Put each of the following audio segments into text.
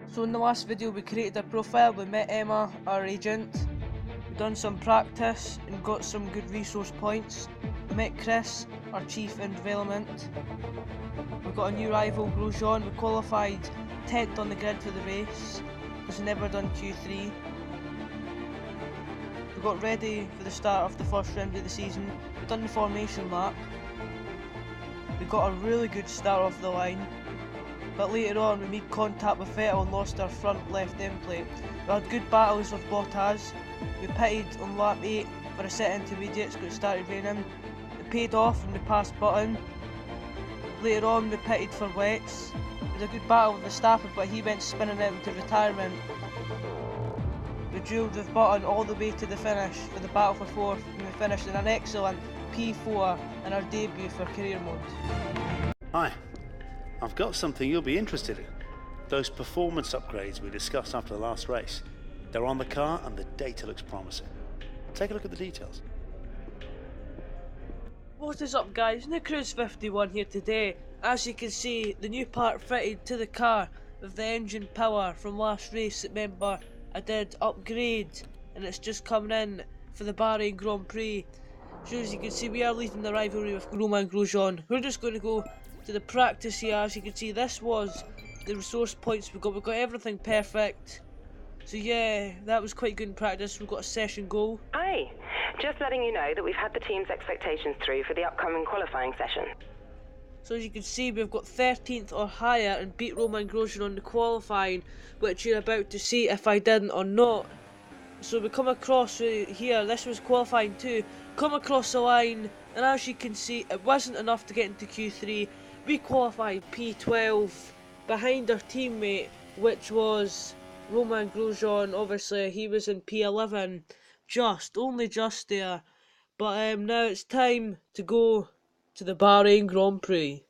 So in the last video we created a profile, we met Emma, our agent, we done some practice and got some good resource points. We met Chris, our chief in development. We got a new rival, Grosjean. We qualified 10th on the grid for the race, because we never done Q3. We got ready for the start of the first round of the season. We done the formation lap. We got a really good start off the line, but later on we made contact with Vettel and lost our front left end plate. We had good battles with Bottas. We pitted on lap 8 for a set intermediates because it started raining. It paid off and we passed Button. Later on we pitted for wets. It was a good battle with Verstappen, but he went spinning out into retirement. We drilled with Button all the way to the finish for the battle for 4th, and we finished in an excellent P4 in our debut for career mode. Hi, I've got something you'll be interested in. Those performance upgrades we discussed after the last race. They're on the car and the data looks promising. Take a look at the details. What is up guys, NewCruise51 here today. As you can see, the new part fitted to the car with the engine power from last race. Remember, I did upgrade and it's just coming in for the Bahrain Grand Prix. So as you can see, we are leading the rivalry with Romain Grosjean. We're just going to go to the practice here. As you can see, this was the resource points we got everything perfect. So yeah, that was quite good in practice. We've got a session goal. Hi, just letting you know that we've had the team's expectations through for the upcoming qualifying session. So as you can see, we've got 13th or higher and beat Romain Grosjean on the qualifying, which you're about to see if I didn't or not. So we come across here, this was qualifying 2, come across the line, and as you can see, it wasn't enough to get into Q3. We qualified P12 behind our teammate, which was Romain Grosjean. Obviously he was in P11, only just there. But now it's time to go to the Bahrain Grand Prix.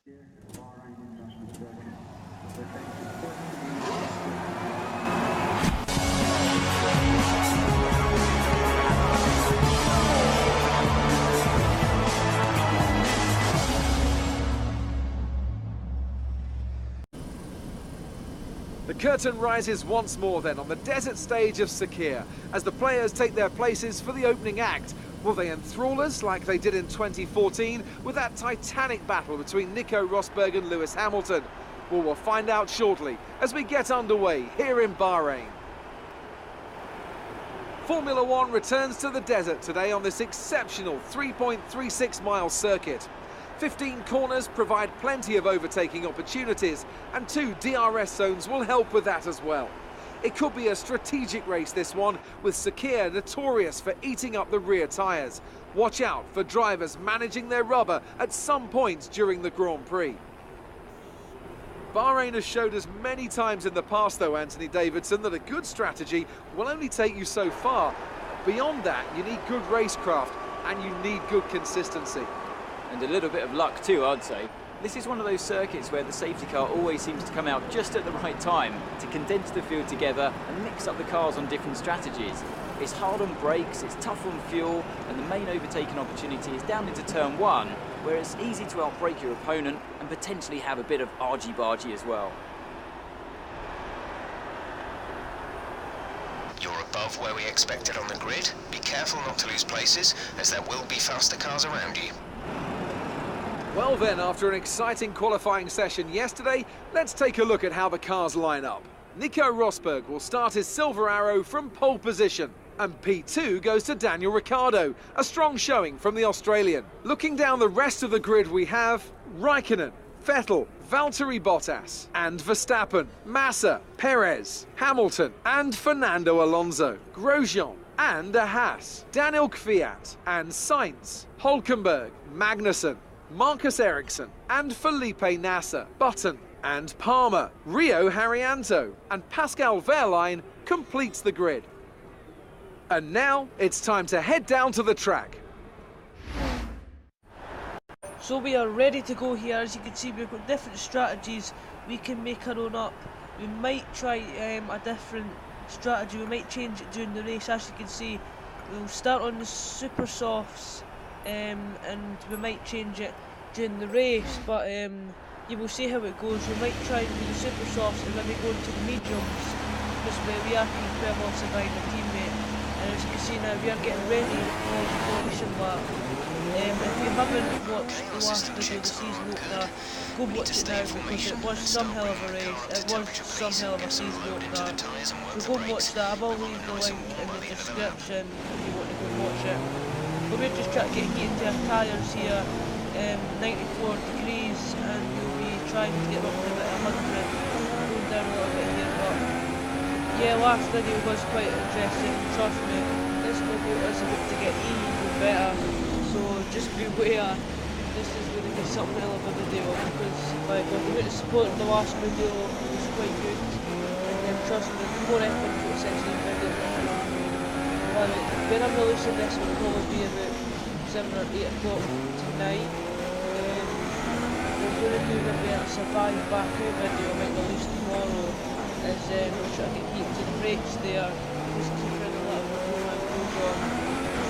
The curtain rises once more then on the desert stage of xKore as the players take their places for the opening act. Will they enthrall us like they did in 2014 with that titanic battle between Nico Rosberg and Lewis Hamilton? Well, we'll find out shortly as we get underway here in Bahrain. Formula One returns to the desert today on this exceptional 3.36 mile circuit. 15 corners provide plenty of overtaking opportunities, and 2 DRS zones will help with that as well. It could be a strategic race, this one, with xKore notorious for eating up the rear tyres. Watch out for drivers managing their rubber at some points during the Grand Prix. Bahrain has showed us many times in the past though, Anthony Davidson, that a good strategy will only take you so far. Beyond that, you need good racecraft and you need good consistency. And a little bit of luck too, I'd say. This is one of those circuits where the safety car always seems to come out just at the right time to condense the field together and mix up the cars on different strategies. It's hard on brakes, it's tough on fuel, and the main overtaking opportunity is down into turn 1, where it's easy to outbrake your opponent and potentially have a bit of argy-bargy as well. You're above where we expected on the grid. Be careful not to lose places, as there will be faster cars around you. Well then, after an exciting qualifying session yesterday, let's take a look at how the cars line up. Nico Rosberg will start his silver arrow from pole position, and P2 goes to Daniel Ricciardo, a strong showing from the Australian. Looking down the rest of the grid, we have Raikkonen, Vettel, Valtteri Bottas, and Verstappen, Massa, Perez, Hamilton, and Fernando Alonso, Grosjean, and a HAAS, Daniel Kvyat, and Sainz, Hülkenberg, Magnussen, Marcus Ericsson, and Felipe Nasser, Button, and Palmer, Rio Haryanto, and Pascal Wehrlein completes the grid. And now it's time to head down to the track. So we are ready to go here. As you can see, we've got different strategies. We can make our own up. We might try a different strategy. We might change it during the race. As you can see, we'll start on the super softs and we might change it during the race, but you will see how it goes. We might try and do the super softs and maybe go into the mediums, because we are keeping 12 lots behind our teammate. And as you can see now, we are getting ready for the formation lap. If you haven't watched the last video, the season opener, go watch it now, because it was some hell of a race. It was some hell of a season opener. So go and watch that. I will leave the link in the description if you want to go and watch it. But we're just trying to get heat into our tyres here. 94 degrees, and we'll be trying to get up to about 100, going down a little bit here. But yeah, last video was quite interesting. Trust me, this video is about to get even better. So just beware. This is going to be something hell of a video, because like the amount of support in the last video was quite good. And then trust me, the more effort to essentially video. But when I'm releasing this, it will probably be about 7 or 8 o'clock tonight. We're going to do maybe a survive back out video, I might release tomorrow, as we're trying to keep to the brakes there, just keep in a little bit more my goes on,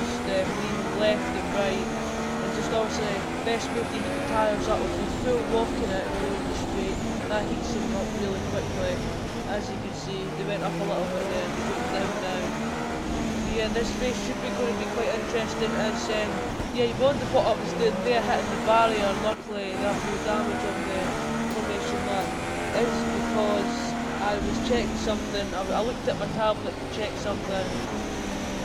just lean left and right, and just obviously best way to heat the tyres up with full walking it going the straight. That heats them up really quickly. As you can see, they went up a little bit there, they went down now. Yeah, this race should be going to be quite interesting, as yeah, you want the bottom ups there, they're hitting the barrier. Luckily they have no damage on the formation lap. It's because I was checking something, I looked at my tablet to check something,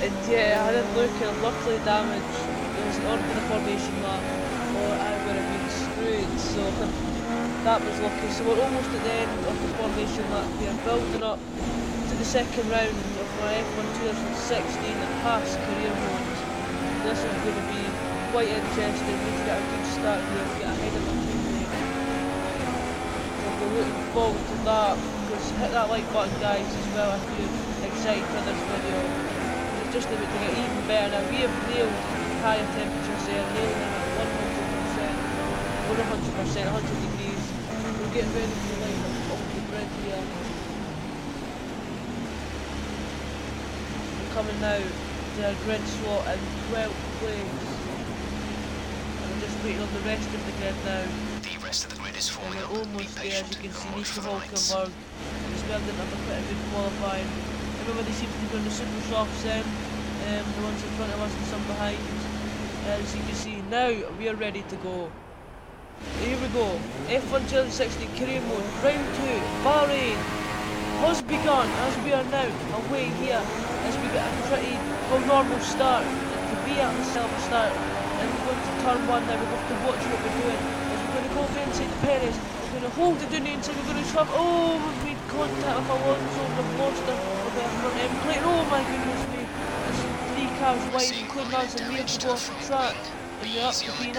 and yeah, I didn't look, and luckily damage wasn't on for the formation lap, or I would have been screwed, so that was lucky. So we're almost at the end of the formation lap here, building up to the second round of my F1 2016 HAAS career mode. This is going to be quite interesting. We need to get a good start here and get ahead of my teammate. So we're looking forward to that, because hit that like button guys as well if you're excited for this video. It's just about to get even better now. We have nailed higher temperatures there, nailing them at 100%, 100 degrees. We're getting ready to line up off the grid here. We're coming now to our grid slot in 12th place. And we're just waiting on the rest of the grid now. The rest of the grid is forming And up. we're almost Be there, as you patient can see. and watch Nico for the lights. Hulkenberg is building up a quite a good qualifying. Everybody seems to be doing the super softs then. The ones in front of us and some behind. As you can see, now we are ready to go. Here we go. F1 2016 career mode, round 2, Bahrain has begun, as we are now away here, as we get a pretty normal start. It could be a hell of a start, and we're going to turn 1 now. We have to watch what we're doing, as we're going to go over inside Perez. We're going to hold it down the inside, we're going to swap. Oh, we've made contact with Alonso, and we've lost our front end plate. Oh my goodness me, there's 3 cars wide, including us, and we have to go off the track. And we're up to P9,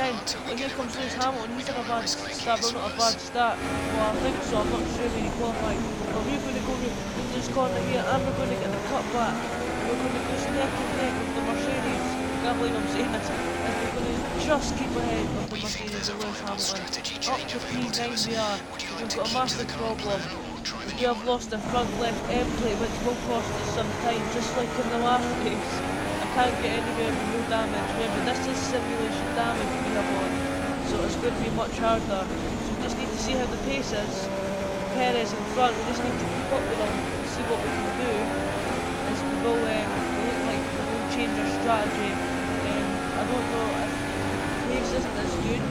and here comes Lewis Hamilton. He's had a bad start, but not a bad start. Well, I think so, I'm not sure when he qualified. But we're going to go into this corner here, and we're going to get the cut back. We're going to go neck and neck with the Mercedes. I can't believe I'm saying this. And we're going to just keep ahead of the Mercedes and Lewis Hamilton. Up to P9 we are. We've got a massive problem. We have lost the front left end plate, which will cost us some time, just like in the last race. Can't get anywhere with no damage. Remember, this is simulation damage we have on, so it's going to be much harder. So we just need to see how the pace is. Perez in front, we just need to keep up with them and see what we can do. As we will look like we will change our strategy. I don't know if the pace isn't as good.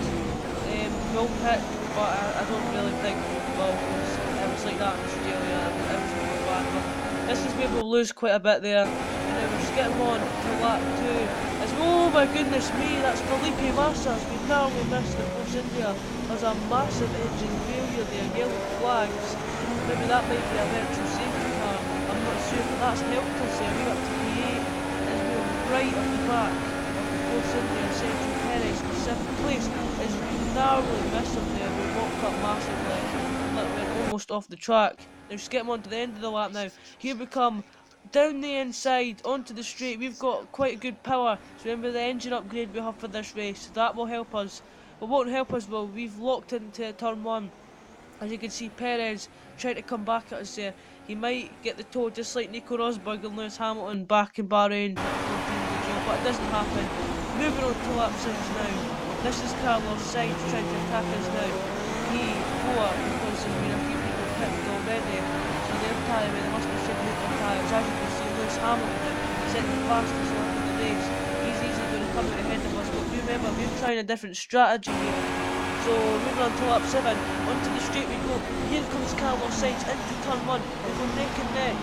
We'll pick, but I don't really think we will, because it was like that in Australia. It was really bad. But this is where we'll lose quite a bit there. We're just getting on to lap 2. Oh my goodness me, that's Felipe Massa. We narrowly missed the Force India. There's a massive engine failure there, yellow flags. Maybe that might be a virtual safety car. I'm not sure, but that's helped us there. We're up to P8 as we're right at the back of the Force India and Sergio Perez in 7th place. As we narrowly missed him there, we walked up massively. We're almost off the track. Now just get him on to the end of the lap now. Here we come. Down the inside, onto the straight, we've got quite a good power. So remember the engine upgrade we have for this race, that will help us. But what won't help us, well, we've locked into turn 1. As you can see, Perez trying to come back at us there. He might get the toe, just like Nico Rosberg and Lewis Hamilton back in Bahrain. But it doesn't happen. Moving on to lap 6 now. This is Carlos Sainz trying to attack us now. P4 because there's been a few people picked already, so their tyre, they must be shipping out their tyres. As you can see, Lewis Hamilton set the fastest lap of the race. He's easily going to come out ahead of us, but remember, we're trying a different strategy here. So moving on to lap 7, onto the straight we go. Here comes Carlos Sainz into turn 1. We go neck and neck.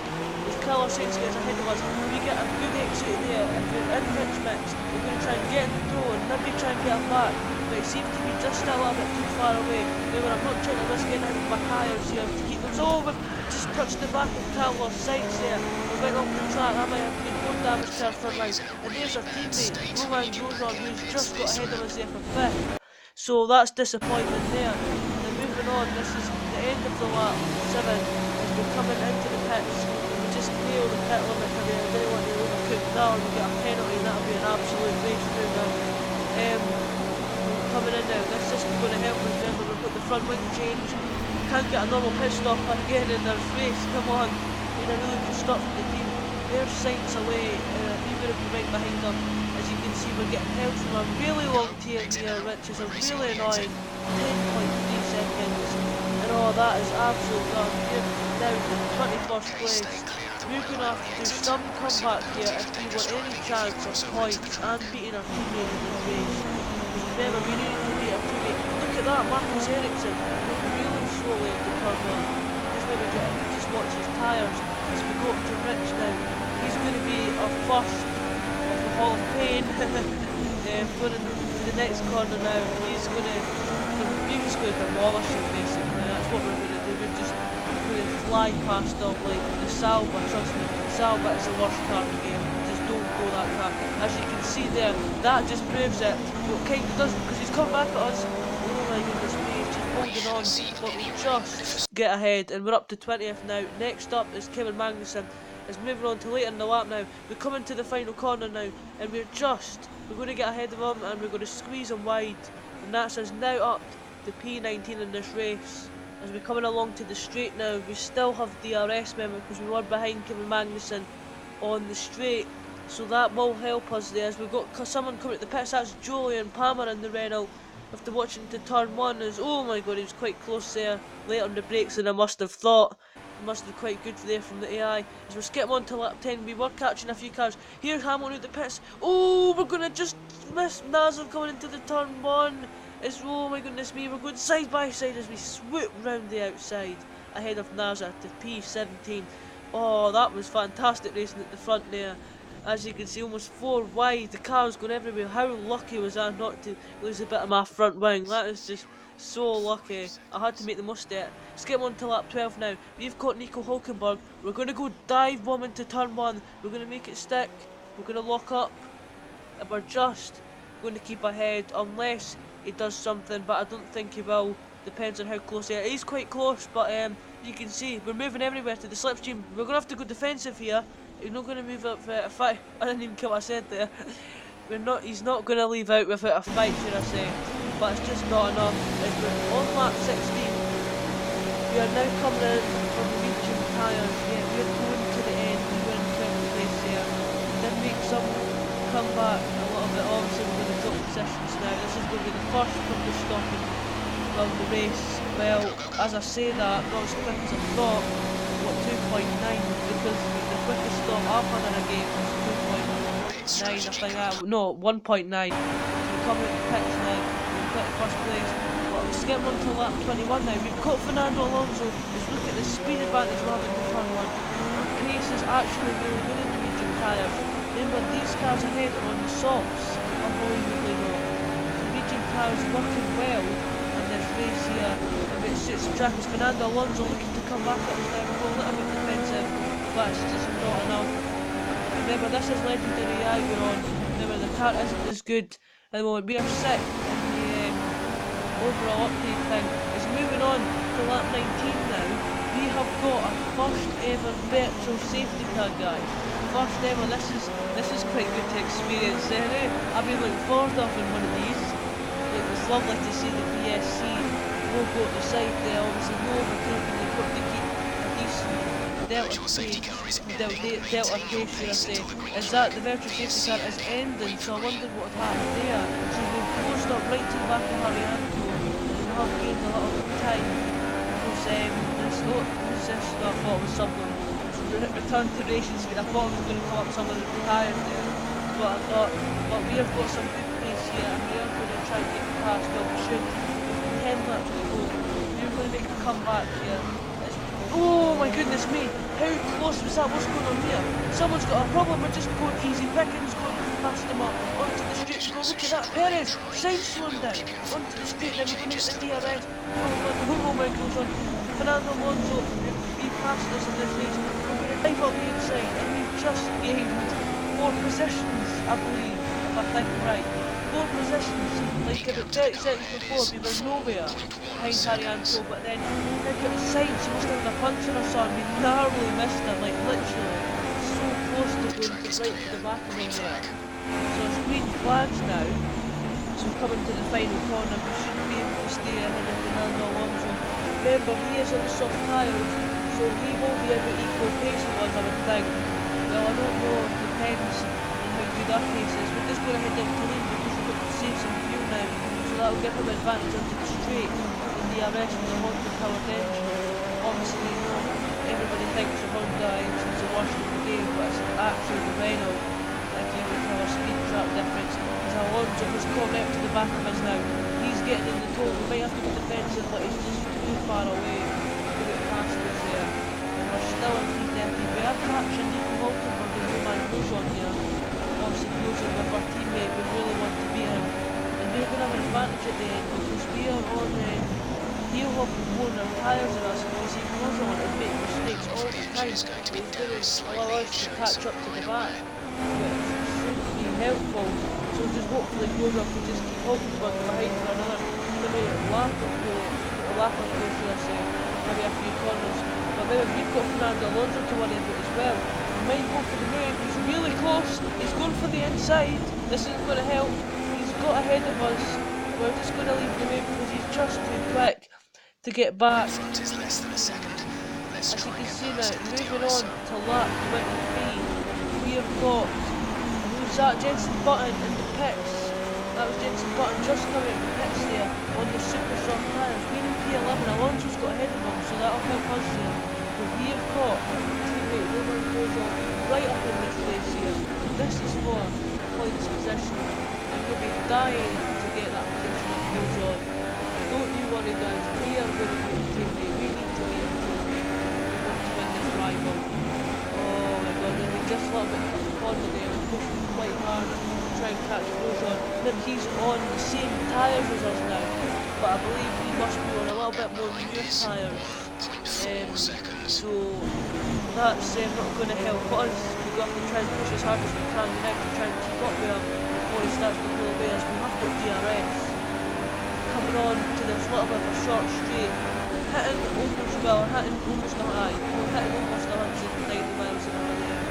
As Carlos Sainz gets ahead of us, we get a good exit there. If we're in PRIX mix, we're going to try and get in the door and maybe try and get him back. But it seems to be just a little bit too far away. Remember, I'm not trying to risk getting out of my tyres here to keep them. So we've just touched the back of Carlos Sainz there. We went off the track, that might have been more damage to our front line. And there's our teammate, Romain Grosjean, who's just got ahead of us there for 5th. So that's disappointment there. And moving on, this is the end of the lap 7 as we're coming into the pits. We just nailed the pit limit there. I didn't want to overcook that or we get a penalty and that would be an absolute waste through now. Coming in now, this isn't going to help us. Remember, we've got the front wing change. Can't get a normal pit stop again in their face. Come on, need a really good stop from the team. There's Sainz away, even if we're right behind them. As you can see, we're getting held from a really long tier here, which is a really annoying 10.3 seconds. And oh, that is absolutely done. We're down to 21st place. We're going to have to do some comeback here if we want any chance of points and beating our teammate in this race. Remember, we need to beat our teammate. Look at that, Marcus Ericsson, really slowly into turn 1. Just maybe just watch his tyres as we go up to Rich now. He's going to be our first Hall of Pain going in the next corner now. He's going to demolish him basically. That's what we're going to do. We're just going to fly past them like the Salva. Trust me, the Salva is the worst car in the game. Just don't go that car. As you can see there, that just proves it. Well, kind of doesn't because he's come back at us. Oh my goodness me, he's just holding on. But we just get ahead and we're up to 20th now. Next up is Kevin Magnussen. Is moving on to later in the lap now. We're coming to the final corner now, and we're going to get ahead of him, and we're going to squeeze him wide, and that's us now up to P19 in this race. As we're coming along to the straight now, we still have DRS, remember, because we were behind Kevin Magnussen on the straight, so that will help us there. As we've got someone coming at the pits, that's Julian Palmer in the Renault. After watching to turn 1, is oh my god, he was quite close there, late on the brakes than I must have thought. Must have been quite good there from the AI. As we're skipping on to lap 10, we were catching a few cars. Here's Hamilton at the pits. Oh, we're going to just miss Nazem coming into the turn 1. It's, oh my goodness me, we're going side by side as we swoop round the outside ahead of Nazem to P17. Oh, that was fantastic racing at the front there. As you can see, almost 4 wide. The car's going everywhere. How lucky was I not to lose a bit of my front wing? That is just so lucky. I had to make the most of it. Skip on to lap 12 now. We've got Nico Hulkenberg. We're going to go dive bomb into turn 1. We're going to make it stick. We're going to lock up. And we're just going to keep ahead unless he does something, but I don't think he will. Depends on how close he is. He's quite close, but you can see we're moving everywhere to the slipstream. We're going to have to go defensive here. He's not going to move up without a fight. I didn't even get what I said there. He's not going to leave out without a fight, should I say. But it's just not enough. As we're on lap 16, we are now coming in from medium tyres. Yeah, we're going to the end. We were in 12th place here. We did make some comeback a little bit. Obviously, we're going to drop positions now. This is going to be the first couple stopping of the race. Well, as I say that, not as quick as I thought. What, 2.9? Because the quickest stop I've had in a game was 2.9, I think. No, 1.9. We're coming at the pits now. First place. Well, let's get on to lap 21 now. We've got Fernando Alonso. Let's look at the speed advantage we're having in turn 1. Our pace is actually really good in the medium tyres. Remember, these cars ahead are on the softs. Unbelievably low. The medium tyres working well in this race here. If it suits the track, as Fernando Alonso looking to come back at us now. We're a little bit defensive, but it's just not enough. Remember, this is legendary AI we're on. Remember, the car isn't as good at the moment. We are sick. Overall update thing is moving on to lap 19 now. We have got a first ever virtual safety car, guys. First ever. This is quite good to experience. I've been looking forward to having one of these. It was lovely to see the BSC logo at the side there. Obviously, no overtaking. They've got to keep a decent delta pace, should I say. Is that the virtual safety car is ending? So I wondered what had happened there. So we've closed up right to the back of Harry Anto. have gained a lot of time. Because this I thought was someone return to racing speed. I thought I was going to come up someone retired there. But I thought, but we have got some good pace here and we are going to try and get past. Well, we should. 10 laps to go. We're going to make a comeback here. Oh my goodness me! How close was that? What's going on here? Someone's got a problem. We're just going easy. Pickens going past them up onto the straight. Go look at that. Perez, Sainz slowing down onto the straight. Then we're going to get the DRS. Oh my goes on. Fernando Alonso, he passed us in this race. We're going to dive on the inside, and we've just gained 4 positions, I believe, if I think right. 4 positions, like about 30 seconds before, we were nowhere behind Arianto, but then look at the Sainz, he must have had a punch in our son, we narrowly missed him, like literally, so close to going right to the back of him there. So it's green flags now, so we're coming to the final corner, we should be able to stay ahead of Fernando Alonso. Remember, he is on the soft tyres, so he will be about equal pace with us, I would think. Well, I don't know, it depends on how good our pace is. We're just going to head down to lane because we've got to save some fuel now, so that will give him advantage onto the straight in the DRS with the Honda powered engine. Obviously, you know, everybody thinks the Honda engine's the worst in the game, but it's actually the Renault. If you look at our speed trap difference, as Alonso has come up to the back of us now. He's getting in the toe, we might have to be defensive, but he's just too far away to get past us there. And we're still in 330. We are catching Nico Hulkenberg and Roman Grosjean here. Obviously Grosjean with our teammate, we really want to beat him. And we're going to have an advantage at the end because we are on he'll have more than tyres than us, and we see Grosjean and make mistakes all the time. He's going to allow us to catch up to the back, which should be helpful. So just hopefully Grosjean can just keep Hulkenberg behind for another maybe a lap or two, should I say, maybe a few corners. But then we've got Fernando Alonso to worry about as well. We might go for the move, he's really close, he's going for the inside, this isn't going to help, he's got ahead of us, we're just going to leave the move because he's just too quick to get back. Front is less than a second. Let's As you try can and see get now, past the moving DRS. on to lap 23, we have got, who's that, Jenson Button in the pits. That was Jenson Button just coming out of the pits there on the super soft tyres. We're in P11, Alonso's got ahead of him, so that'll help us here. But we have got teammate Roman Grosjean right up in this race here. This is for points position, and we'll be dying to get that position of Grosjean. Don't you worry guys, we are going to be a teammate, we need to be a teammate. We want to win this rival. Oh my god, we just a little bit cut the corner there, we're pushing quite hard to try and catch Grosjean. Then he's on the same tyres as us now, but I believe he must be on a little bit more newer tyres. So that's not going to help us. We've got to try and push as hard as we can now to try and keep up with him before he starts to pull away as we have got DRS. Coming on to this little bit of a short straight, hitting almost, well, hitting almost 190 miles an hour there.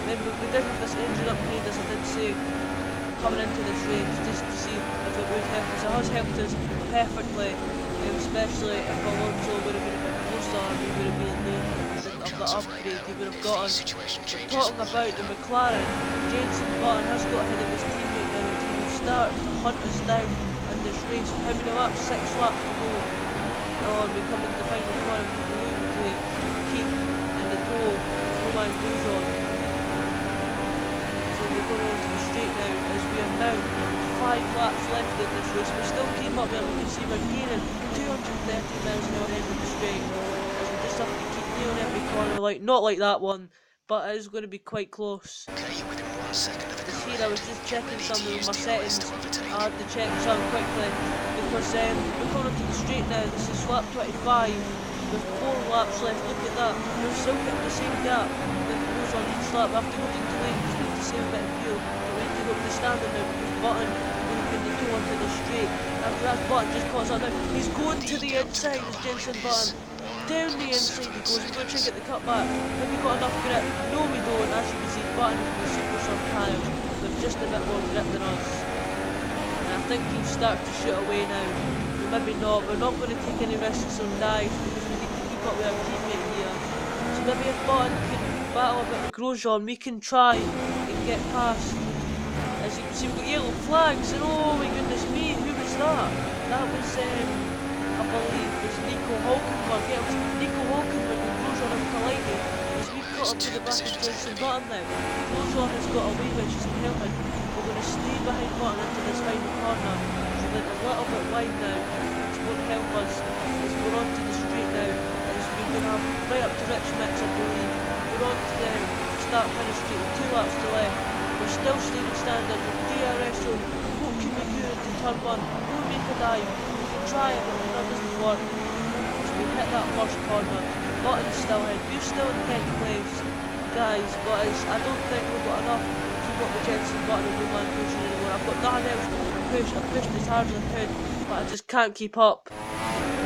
Remember, we did have this engine upgrade, as I did say, coming into this race, just to see if it would help us. It has helped us perfectly, especially if Alonso would have been a bit closer and we would have been late of the upgrade he would have gotten. But talking about the McLaren, Jenson Button has got ahead of his teammate now and he will start to hunt us down in this race. How many laps? 6 laps to go. Oh, and we come into the final corner with the move to keep in the toe Roman Grosjean. So we're going on to the straight now as we are now 5 laps left in this race. We still came up there, we can see we're gaining 230 miles an hour ahead of the straight. As we just have to keep nailing every corner, like not like that one, but it is going to be quite close. Okay, you're within 1 second of the As car. here I was just checking some of my settings. I had to check some quickly because we're going into the straight now. This is lap 25 with 4 laps left. Look at that, we're still getting the same gap that goes on each lap. We have to go into lane because we need to save a bit of fuel. We need to go to the standard now because Button will put the toe onto the straight. After that, Button just caught us up now. He's going to the inside as Jenson Button. Down the inside he goes, we're going to try and get the cut back. Have we got enough grip? No, we don't. As you can see, Button with the super soft tyres with just a bit more grip than us. And I think he's starting to shoot away now. But maybe not. We're not going to take any risks on dives because we need to keep up with our teammate here. So maybe if Button can battle a bit with Grosjean, we can try and get past. As you can see, we've got yellow flags, and oh my goodness me, who was that? That was I believe it's Nico Hulkenberg. Yeah, it was Nico Hulkenberg and Grosjean have collided. As we've got up to the back of Jenson Button now. Grosjean has got away, which isn't helping. We're going to stay behind Button into this final corner. So we're a little bit wide now, which won't help us as we're onto the straight now. As we're going to have right up to Rich Mix, I believe. We're on to the start finish straight with 2 laps to left. We're still staying standard with DRS on. What can we do into turn 1? Go make a dive. We can try it, but that doesn't work. So we hit that first corner. Button's still in. We're still in 10th place, guys, but I don't think we've got enough to keep up with Jenson Button and Roman Grosjean anymore. I've got nothing else to push. I've pushed as hard as I could, but I just can't keep up.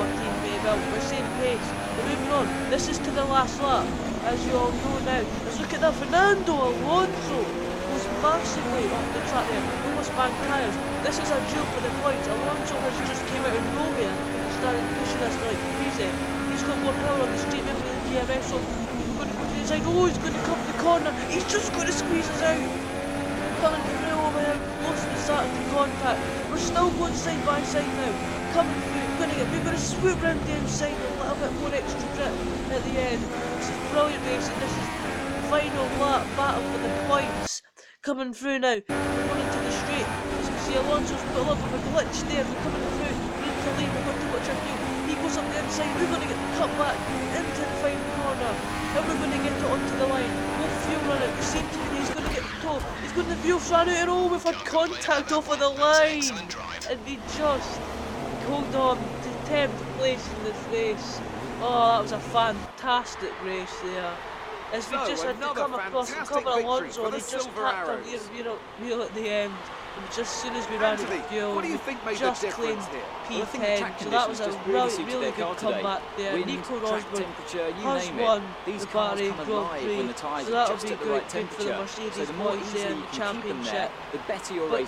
What teammate? Well, we're same pace. We're moving on. This is to the last lap, as you all know now. Let's look at that. Fernando Alonso was massively off the track there. Almost banked tyres. This is a duel for the points. Alonso has just came out of nowhere and started pushing us like crazy. He's got more power on the straight maybe than DRS, so he's going to go to the inside. Oh, he's going to come the corner. He's just going to squeeze us out. Coming through over here, close to starting to contact. We're still going side by side now. Coming through, we're going to swoop round the inside a little bit more extra grip at the end. This is brilliant racing. This is the final lap battle for the points. Coming through now, we're going into the straight. As you can see, Alonso's got a little bit of a glitch there. We're coming through, we need to leave, we've got to watch our field. He goes up the inside, we're going to get cut back into the final corner. And we're going to get it onto the line. We'll fuel run it, we seem to be, he's going to get the toe. He's going to fuel run out, and oh, we've had contact off of the line. And we just hold on to 10th place in this race. Oh, that was a fantastic race there. As we just had to come across and cover Alonso, and he just tapped our rear wheel at the end. And just as soon as we ran out of fuel, we just claimed P10. So that was a really good comeback there. Nico Rosberg has won the Bahrain Grand Prix, so that'll be good for the Mercedes boys there in the championship. But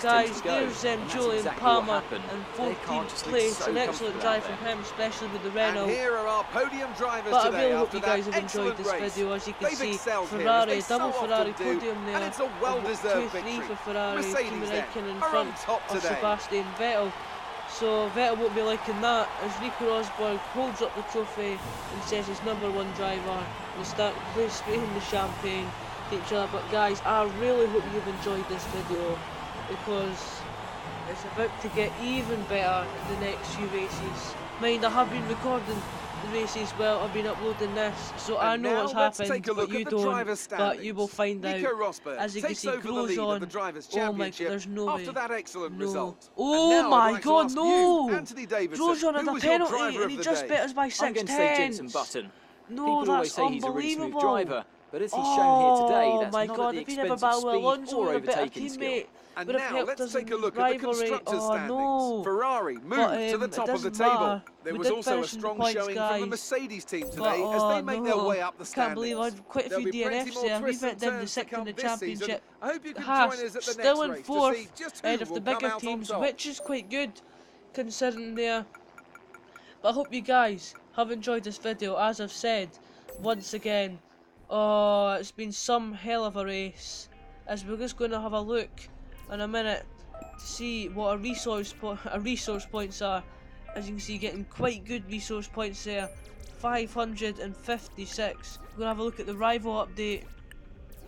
guys, there's Julian Palmer in 14th place. An excellent drive from him, especially with the Renault. But I really hope you guys have enjoyed this video. As you can see, Ferrari, double Ferrari podium there. 2-3 for Ferrari, Kimi Räikkönen in front of Sebastian Vettel. So Vettel won't be liking that as Nico Rosberg holds up the trophy and says he's #1 driver. We'll start spraying the champagne to each other. But guys, I really hope you've enjoyed this video, because it's about to get even better in the next few races. Mind, I have been recording the races while I've been uploading this, so I know what's happened, but you don't, but you will find out. As you can see, Grosjean, oh my god, there's no way, no, oh my god, no, Grosjean had a penalty and he just beat us by 6 tenths. No, that's unbelievable. But as he's shown here today, that's my not god, at if the he never expense of battled speed Alonso, or would have been a overtaking skill. teammate. And would have now helped let's us take a in look at the rivalry. constructors' Oh standings. no. Ferrari moved to the top of the table. There was also a strong showing from the Mercedes team today as they make their way up the standings. Can't believe I've quite a few DNFs there. We went down to 6th in the championship. I hope you can HAAS join us at the still next in race to 4th see just ahead who of the will come bigger out on teams, top. which is quite good considering there. But I hope you guys have enjoyed this video. As I've said, once again, oh, it's been some hell of a race. As we're just going to have a look in a minute to see what our resource points are. As you can see, getting quite good resource points there, 556. We're going to have a look at the rival update.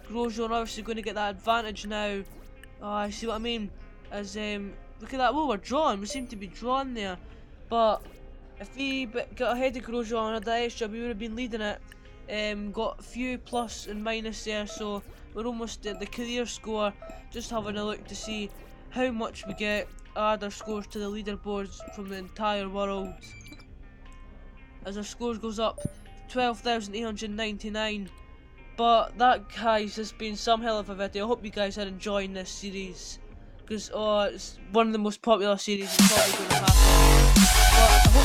Grosjean obviously going to get that advantage now. Oh, I see what I mean. As look at that, well, we're drawn. We seem to be drawn there. But if we got ahead of Grosjean and had that extra, we would have been leading it. Got a few plus and minus there, so we're almost at the career score. Just having a look to see how much we get, add our scores to the leaderboards from the entire world. As our scores goes up, 12,899. But that, guys, has been some hell of a video. I hope you guys are enjoying this series, because it's one of the most popular series it's probably going to happen. But I hope you